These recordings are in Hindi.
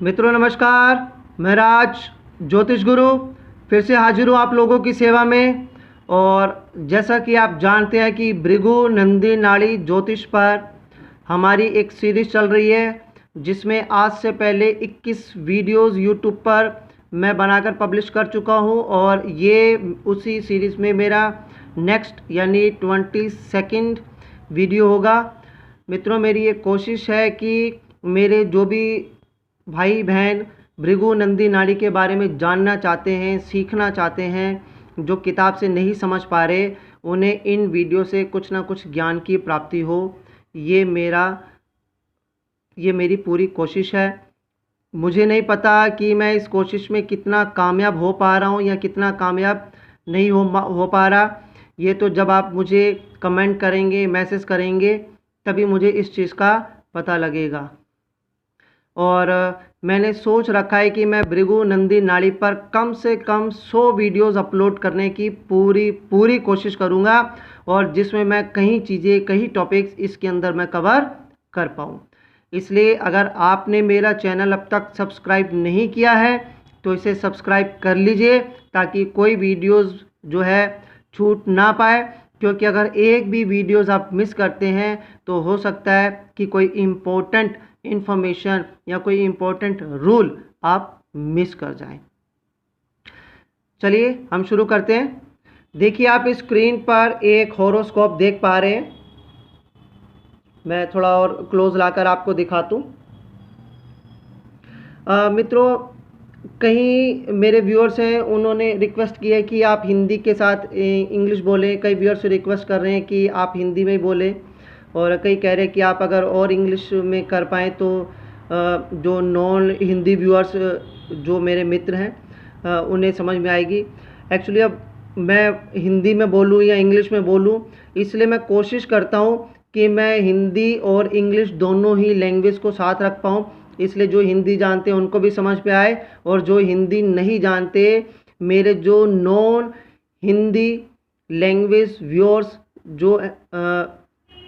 मित्रों नमस्कार। मैं राज ज्योतिष गुरु फिर से हाजिर हूँ आप लोगों की सेवा में। और जैसा कि आप जानते हैं कि भृगु नंदी नाड़ी ज्योतिष पर हमारी एक सीरीज़ चल रही है, जिसमें आज से पहले 21 वीडियोस यूट्यूब पर मैं बनाकर पब्लिश कर चुका हूँ। और ये उसी सीरीज़ में मेरा नेक्स्ट यानी 22nd वीडियो होगा। मित्रों, मेरी ये कोशिश है कि मेरे जो भी भाई बहन भृगु नंदी नाड़ी के बारे में जानना चाहते हैं, सीखना चाहते हैं, जो किताब से नहीं समझ पा रहे, उन्हें इन वीडियो से कुछ ना कुछ ज्ञान की प्राप्ति हो। ये मेरी पूरी कोशिश है। मुझे नहीं पता कि मैं इस कोशिश में कितना कामयाब हो पा रहा हूँ या कितना कामयाब नहीं हो पा रहा। ये तो जब आप मुझे कमेंट करेंगे, मैसेज करेंगे, तभी मुझे इस चीज़ का पता लगेगा। और मैंने सोच रखा है कि मैं भृगु नंदी नाड़ी पर कम से कम 100 वीडियोस अपलोड करने की पूरी कोशिश करूंगा, और जिसमें मैं कई टॉपिक्स इसके अंदर मैं कवर कर पाऊँ। इसलिए अगर आपने मेरा चैनल अब तक सब्सक्राइब नहीं किया है तो इसे सब्सक्राइब कर लीजिए, ताकि कोई वीडियोस जो है छूट ना पाए। क्योंकि अगर एक भी वीडियोस आप मिस करते हैं तो हो सकता है कि कोई इम्पोर्टेंट इन्फॉर्मेशन या कोई इम्पोर्टेंट रूल आप मिस कर जाएं। चलिए हम शुरू करते हैं। देखिए, आप स्क्रीन पर एक हॉरोस्कोप देख पा रहे हैं। मैं थोड़ा और क्लोज लाकर आपको दिखाता हूं। मित्रों, कई मेरे व्यूअर्स हैं, उन्होंने रिक्वेस्ट की है कि आप हिंदी के साथ इंग्लिश बोलें। कई व्यूअर्स रिक्वेस्ट कर रहे हैं कि आप हिंदी में बोलें, और कई कह रहे हैं कि आप अगर और इंग्लिश में कर पाएँ तो जो नॉन हिंदी व्यूअर्स जो मेरे मित्र हैं उन्हें समझ में आएगी। एक्चुअली अब मैं हिंदी में बोलूँ या इंग्लिश में बोलूँ, इसलिए मैं कोशिश करता हूँ कि मैं हिंदी और इंग्लिश दोनों ही लैंग्वेज को साथ रख पाऊँ। इसलिए जो हिंदी जानते हैं उनको भी समझ में आए, और जो हिंदी नहीं जानते, मेरे जो नॉन हिंदी लैंग्वेज व्यूअर्स जो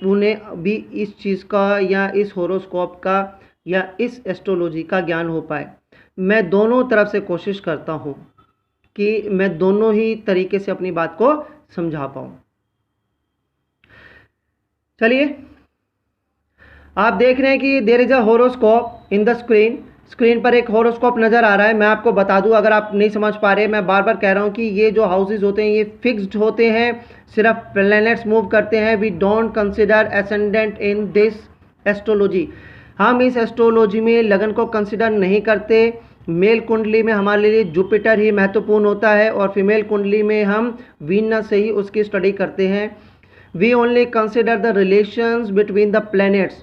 उन्हें भी इस चीज़ का या इस होरोस्कोप का या इस एस्ट्रोलॉजी का ज्ञान हो पाए। मैं दोनों तरफ से कोशिश करता हूँ कि मैं दोनों ही तरीके से अपनी बात को समझा पाऊँ। चलिए, आप देख रहे हैं कि there is a horoscope in the screen पर एक होरोस्कोप नज़र आ रहा है। मैं आपको बता दूं, अगर आप नहीं समझ पा रहे, मैं बार बार कह रहा हूं कि ये जो हाउसेज होते हैं ये फिक्स्ड होते हैं, सिर्फ प्लैनेट्स मूव करते हैं। We don't consider ascendant in this astrology. हम इस एस्ट्रोलॉजी में लगन को कंसिडर नहीं करते। मेल कुंडली में हमारे लिए जुपिटर ही महत्वपूर्ण होता है, और फीमेल कुंडली में हम वीनस से ही उसकी स्टडी करते हैं। We only consider the relations between the planets.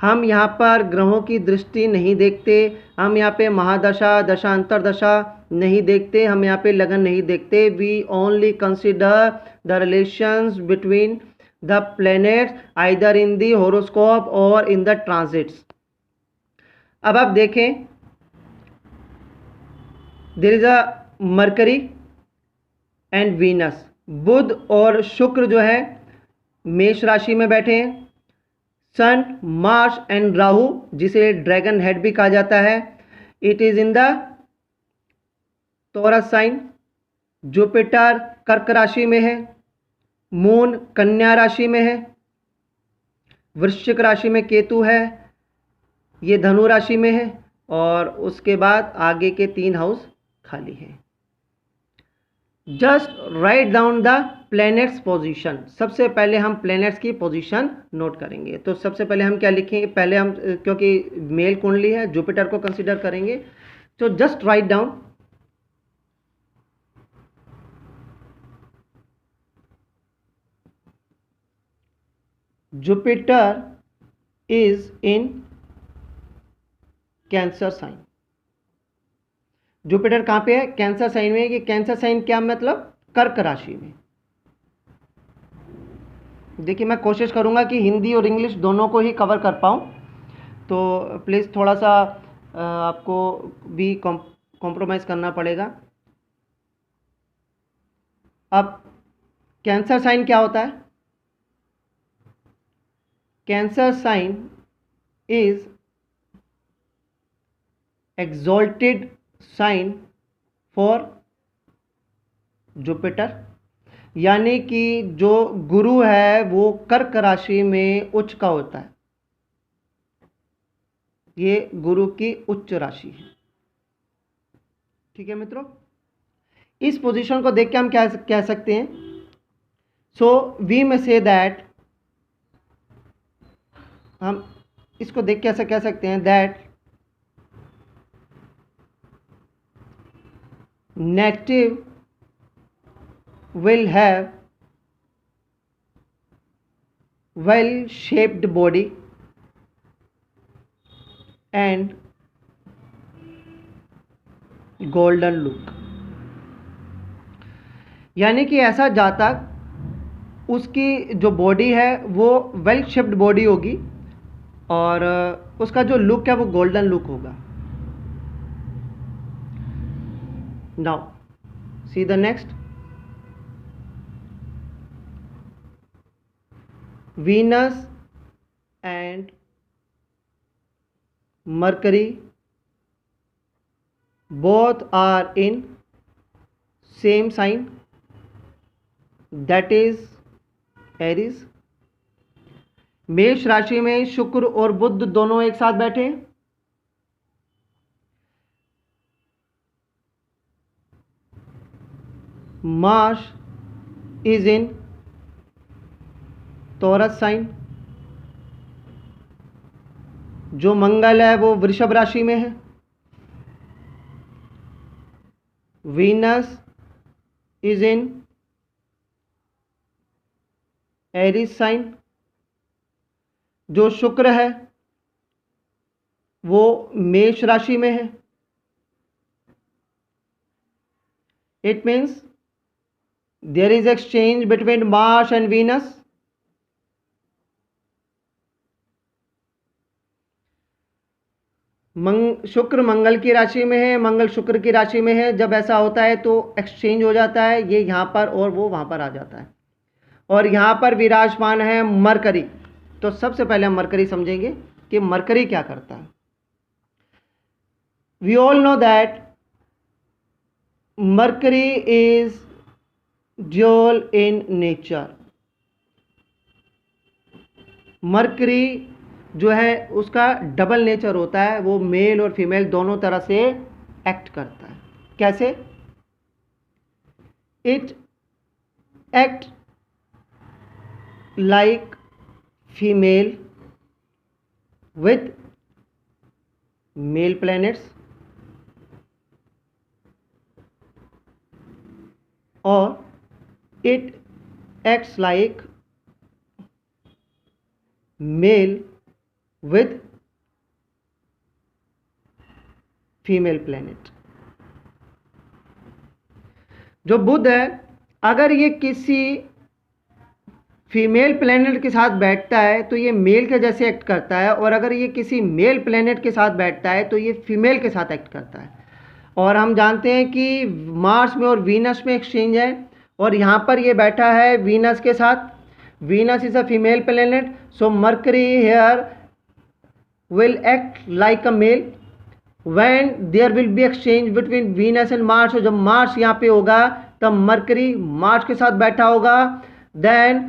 हम यहाँ पर ग्रहों की दृष्टि नहीं देखते, हम यहाँ पे महादशा, दशांतर दशा नहीं देखते, हम यहाँ पे लगन नहीं देखते। We only consider the relations between the planets either in the horoscope और इन द ट्रांजिट्स। अब आप देखें, there is a Mercury and Venus. Budh और शुक्र जो है मेष राशि में बैठे हैं। सन, मार्स एंड राहु, जिसे ड्रैगन हेड भी कहा जाता है, it is in the Taurus sign. Jupiter कर्क राशि में है, मून कन्या राशि में है, वृश्चिक राशि में केतु है, ये धनु राशि में है, और उसके बाद आगे के 3 हाउस खाली हैं। Just write down the planets position. सबसे पहले हम प्लैनेट्स की पोजीशन नोट करेंगे। तो सबसे पहले हम क्या लिखेंगे? पहले हम, क्योंकि मेल कुंडली है, जुपिटर को कंसीडर करेंगे। तो just write down Jupiter is in Cancer sign. Jupiter कहां पे है? कैंसर साइन में। ये कैंसर साइन क्या मतलब? कर्क राशि में। देखिए, मैं कोशिश करूंगा कि हिंदी और इंग्लिश दोनों को ही कवर कर पाऊं, तो प्लीज़ थोड़ा सा आपको भी कॉम्प्रोमाइज़ करना पड़ेगा। अब कैंसर साइन क्या होता है? Cancer sign is exalted sign for Jupiter, यानी कि जो गुरु है वो कर्क राशि में उच्च का होता है, ये गुरु की उच्च राशि है। ठीक है मित्रों, इस पोजीशन को देख के हम क्या कह सकते हैं? सो वी में से दैट, हम इसको देख के ऐसा कह सकते हैं that native will have well shaped body and golden look, यानी कि ऐसा जातक उसकी जो बॉडी है वो वेल शेप्ड बॉडी होगी और उसका जो लुक है वो गोल्डन लुक होगा। Now see the next, Venus and Mercury both are in same sign, that is Aries। मेष राशि में शुक्र और बुध दोनों एक साथ बैठे हैं। Mars is in Taurus sign, जो मंगल है वो वृषभ राशि में है। Venus is in Aries sign, जो शुक्र है वो मेष राशि में है। It means there is exchange between Mars and Venus. Shukra Mangal की राशि में है, मंगल शुक्र की राशि में है। जब ऐसा होता है तो एक्सचेंज हो जाता है, ये यहाँ पर और वो वहाँ पर आ जाता है। और यहाँ पर विराजमान है मरकरी। तो सबसे पहले हम मरकरी समझेंगे कि मरकरी क्या करता है। We all know that Mercury is dual in nature. Mercury जो है उसका डबल नेचर होता है, वो मेल और फीमेल दोनों तरह से एक्ट करता है। कैसे? It act like female with male planets और it acts like male with female planet. जो बुध है, अगर ये किसी फीमेल प्लैनेट के साथ बैठता है तो ये मेल के जैसे एक्ट करता है, और अगर ये किसी मेल प्लैनेट के साथ बैठता है तो ये फीमेल के साथ एक्ट करता है। और हम जानते हैं कि मार्स में और वीनस में एक्सचेंज है, और यहाँ पर ये बैठा है वीनस के साथ। Venus is a female planet, so Mercury here will act like a male when there will be exchange between Venus and Mars। और जब मार्स यहाँ पे होगा तब मरकरी मार्स के साथ बैठा होगा, then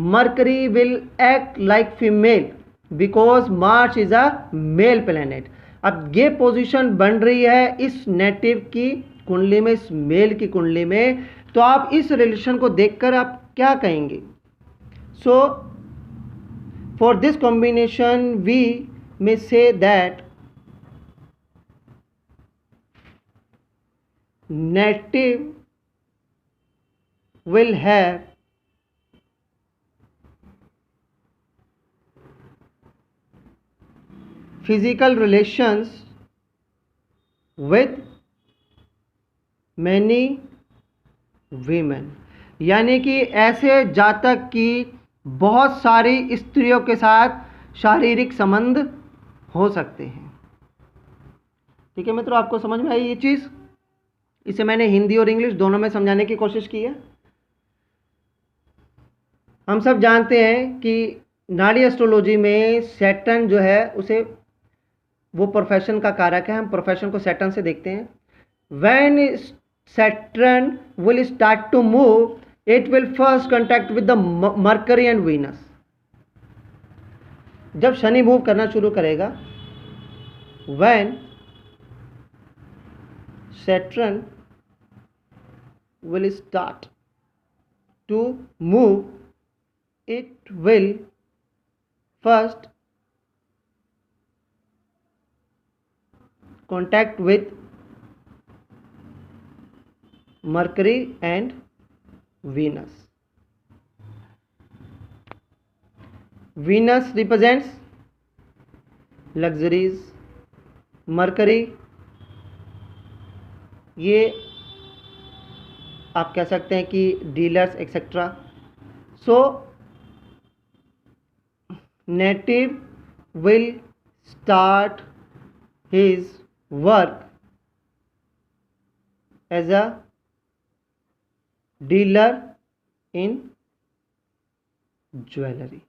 mercury will act like female because Mars is a male planet। अब ये पोजीशन बन रही है इस नेटिव की कुंडली में, इस मेल की कुंडली में। तो आप इस रिलेशन को देखकर आप क्या कहेंगे? So for this combination we may say that native will have physical relations with many women, यानी कि ऐसे जातक की बहुत सारी स्त्रियों के साथ शारीरिक संबंध हो सकते हैं। ठीक है मित्रों, आपको समझ में आई ये चीज़? इसे मैंने हिंदी और इंग्लिश दोनों में समझाने की कोशिश की है। हम सब जानते हैं कि नाड़ी एस्ट्रोलॉजी में सैटर्न जो है उसे वो प्रोफेशन का कारक है। हम प्रोफेशन को सैटर्न से देखते हैं। When Saturn will start to move, it will first contact with the Mercury and Venus. जब शनि मूव करना शुरू करेगा, when Saturn will start to move, it will first contact with Mercury and Venus. Venus represents luxuries, Mercury ये आप कह सकते हैं कि dealers etcetera. So native will start his work as a dealer in jewellery.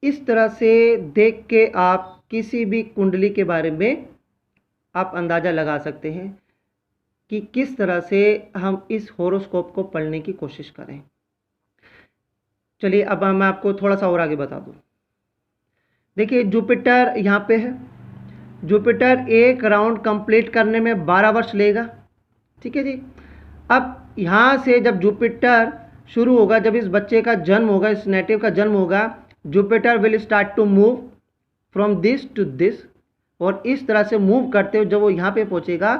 इस तरह से देख के आप किसी भी कुंडली के बारे में आप अंदाज़ा लगा सकते हैं कि किस तरह से हम इस होरोस्कोप को पढ़ने की कोशिश करें। चलिए अब मैं आपको थोड़ा सा और आगे बता दूं। देखिए जुपिटर यहाँ पे है। जुपिटर एक राउंड कंप्लीट करने में 12 वर्ष लेगा। ठीक है जी। अब यहाँ से जब जुपिटर शुरू होगा, जब इस बच्चे का जन्म होगा, इस नेटिव का जन्म होगा, Jupiter will start to move from this to this, और इस तरह से मूव करते हुए जब वो यहाँ पे पहुँचेगा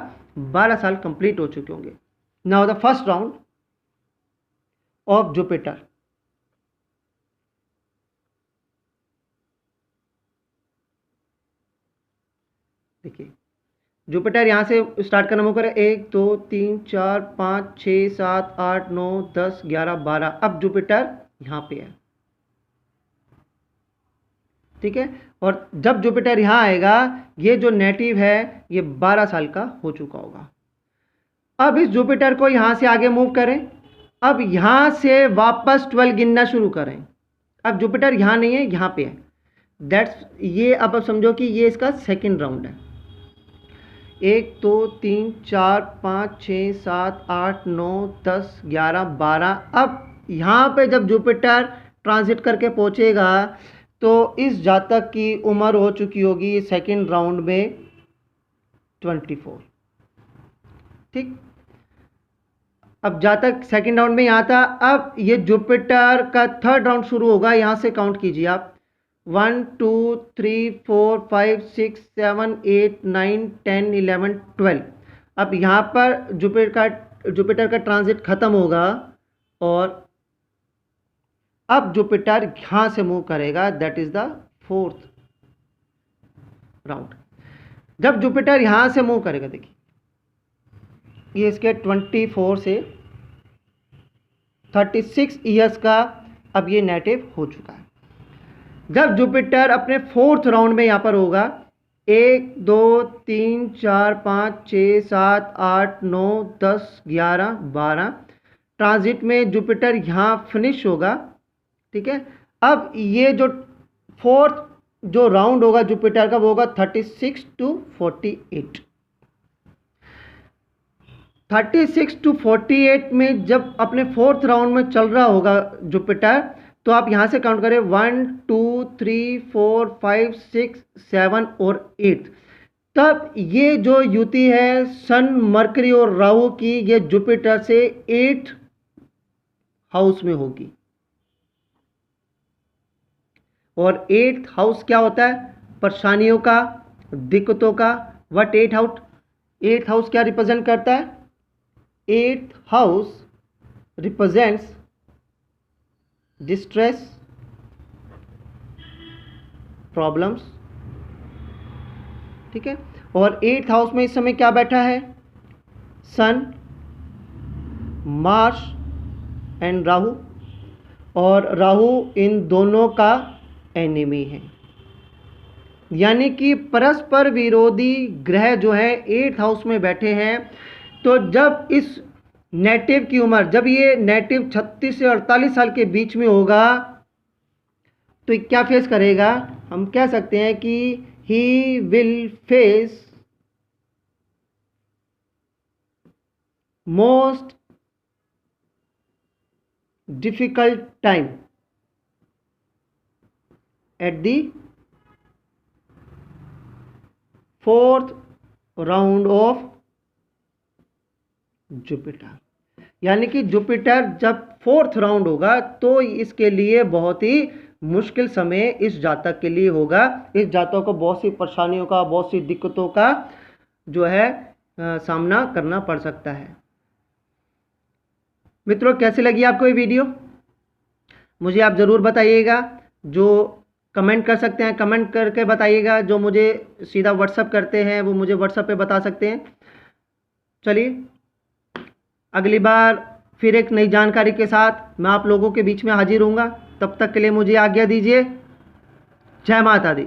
12 साल कंप्लीट हो चुके होंगे। Now the first round of Jupiter. देखिए जुपिटर यहाँ से स्टार्ट करना मूव करे 1 2 3 4 5 6 7 8 9 10 11 12। अब जुपिटर यहाँ पे है। ठीक है। और जब जुपिटर यहाँ आएगा, ये जो नेटिव है ये 12 साल का हो चुका होगा। अब इस जुपिटर को यहाँ से आगे मूव करें। अब यहाँ से वापस 12 गिनना शुरू करें। अब जुपिटर यहाँ नहीं है, यहाँ पे है। दैट्स ये अब समझो कि ये इसका सेकंड राउंड है। 1 2 3 4 5 6 7 8 9 10 11 12। अब यहाँ पे जब जुपिटर ट्रांजिट करके पहुँचेगा तो इस जातक की उम्र हो चुकी होगी सेकंड राउंड में 24। ठीक। अब जातक सेकंड राउंड में यहाँ था। अब ये जुपिटर का थर्ड राउंड शुरू होगा। यहाँ से काउंट कीजिए आप 1 2 3 4 5 6 7 8 9 10 11 12। अब यहाँ पर जुपिटर का ट्रांजिट खत्म होगा और अब जुपिटर यहाँ से मूव करेगा। That is the fourth round. जब जुपिटर यहाँ से मूव करेगा, देखिए ये इसके 24 से 36 इयर्स का अब ये नेटिव हो चुका है। जब जुपिटर अपने फोर्थ राउंड में यहाँ पर होगा 1 2 3 4 5 6 7 8 9 10 11 12 ट्रांजिट में जुपिटर यहाँ फिनिश होगा। ठीक है। अब ये जो फोर्थ जो राउंड होगा जुपिटर का वो होगा 36 to 48। 36 to 48 में जब अपने फोर्थ राउंड में चल रहा होगा जुपिटर, तो आप यहां से काउंट करें 1 2 3 4 5 6 7 और 8। तब ये जो युति है सन मरकरी और राहु की, ये जुपिटर से 8th हाउस में होगी। और 8th हाउस क्या होता है? परेशानियों का, दिक्कतों का। व्हाट 8th हाउस क्या रिप्रेजेंट करता है? 8th house represents distress, problems. ठीक है। और 8th हाउस में इस समय क्या बैठा है? सन, मार्स एंड राहु। और राहु इन दोनों का एनिमी है, यानी कि परस्पर विरोधी ग्रह जो है 8th हाउस में बैठे हैं। तो जब इस नेटिव की उम्र, जब ये नेटिव 36 से 48 साल के बीच में होगा तो ये क्या फेस करेगा? हम कह सकते हैं कि he will face most difficult time at the fourth round of Jupiter. यानी कि जुपिटर जब फोर्थ राउंड होगा तो इसके लिए बहुत ही मुश्किल समय इस जातक के लिए होगा। इस जातक को बहुत सी परेशानियों का, बहुत सी दिक्कतों का जो है सामना करना पड़ सकता है। मित्रों, कैसी लगी आपको ये वीडियो? मुझे आप ज़रूर बताइएगा। जो कमेंट कर सकते हैं कमेंट करके बताइएगा, जो मुझे सीधा व्हाट्सअप करते हैं वो मुझे व्हाट्सअप पे बता सकते हैं। चलिए, अगली बार फिर एक नई जानकारी के साथ मैं आप लोगों के बीच में हाजिर होऊंगा। तब तक के लिए मुझे आज्ञा दीजिए। जय माता दी।